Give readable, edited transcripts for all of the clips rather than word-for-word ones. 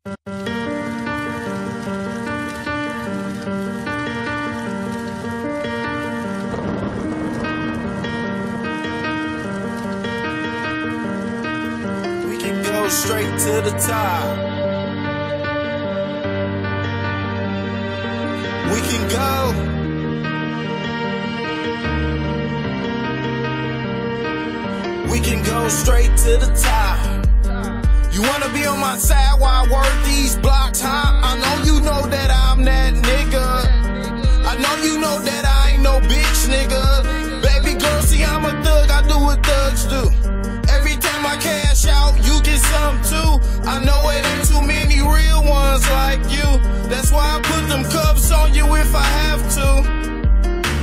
We can go straight to the top. We can go. We can go straight to the top. You wanna be on my side while I work these blocks, huh? I know you know that I'm that nigga. I know you know that I ain't no bitch, nigga. Baby girl, see I'm a thug, I do what thugs do. Every time I cash out, you get some too. I know it ain't too many real ones like you. That's why I put them cuffs on you if I have to.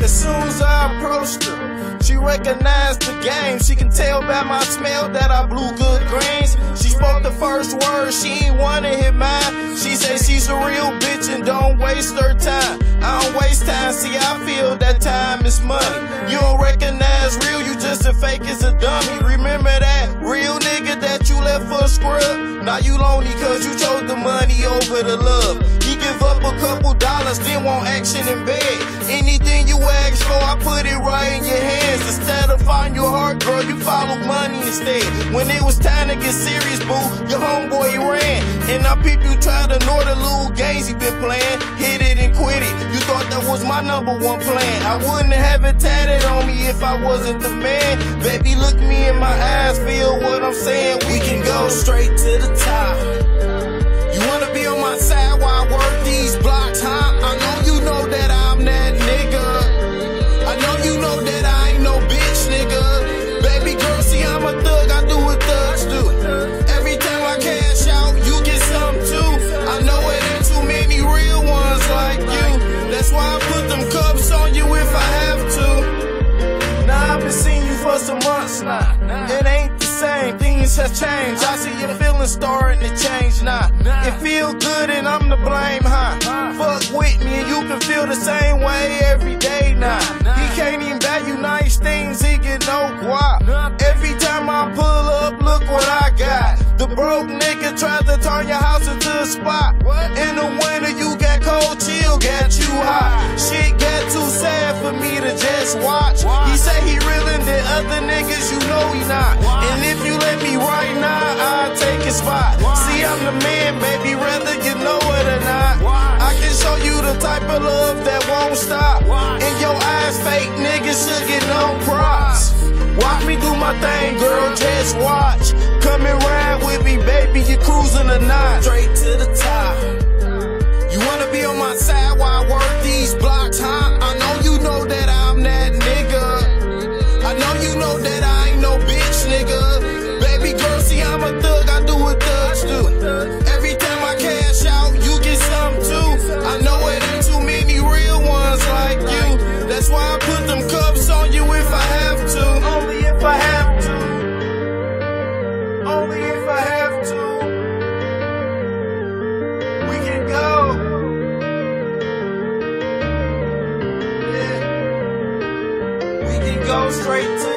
As soon as I approached her, she recognized the game. She can tell by my smell that I blew good greens. She spoke the first word, she ain't wanna hit mine. She say she's a real bitch and don't waste her time. I don't waste time, see I feel that time is money. You don't recognize real, you just a fake as a dummy. Remember that real nigga that you left for a scrub? Now you lonely cause you chose the money over the love. He give up a couple dollars, then want action in bed. Anything you ask for, I put it right in your hands. Instead of find your heart, girl, you follow money instead. When it was time to get serious, boo, your homeboy ran. And I peep you try to ignore the little games he been playing. Hit it and quit it, you thought that was my #1 plan. I wouldn't have it tatted on me if I wasn't the man. Baby, look me in my eyes, feel what I'm saying. We can go straight to the top. You wanna be on my side while I work these blocks, huh? I know you know that I'm that nigga. I know you know that I ain't no bitch, nigga. Baby girl, see I'm a thug, I do what thugs do. Every time I cash out, you get some too. I know it ain't too many real ones like you. That's why I put them cuffs on you if I have to. Now I've been seeing you for some months now. It ain't the same, things have changed. I see your feelings starting to change now. It feel good and I'm to blame, huh? Fuck with me and you can feel the same way every day now. He can't even value nice things, he get no guap. Every time I pull up, look what I got. The broke nigga tried to turn your house into a spot. In the winter you got cold, chill got you hot. Shit got too sad for me to just watch. He say he realin' than other niggas, you know he not. And if you let me right now, I'll take his spot. See, I'm the man, baby, whether you know it or not. I can show you the type of love that won't stop. In your eyes, fake niggas should get no props. Watch me do my thing, girl, just watch. Come and ride with me, baby, you cruising or not. Straight to the top. You wanna be on my side while I work these blocks, huh? I know you know that I'm that nigga. I know you know that I ain't no bitch, nigga. Baby girl, see I'm a thug, I do what thugs do. Every time I cash out, you get some too. I know it ain't too many real ones like you. That's why I put them cuffs on you if I have to. Only if I have to. Only if I have to. We can go. Yeah. We can go straight to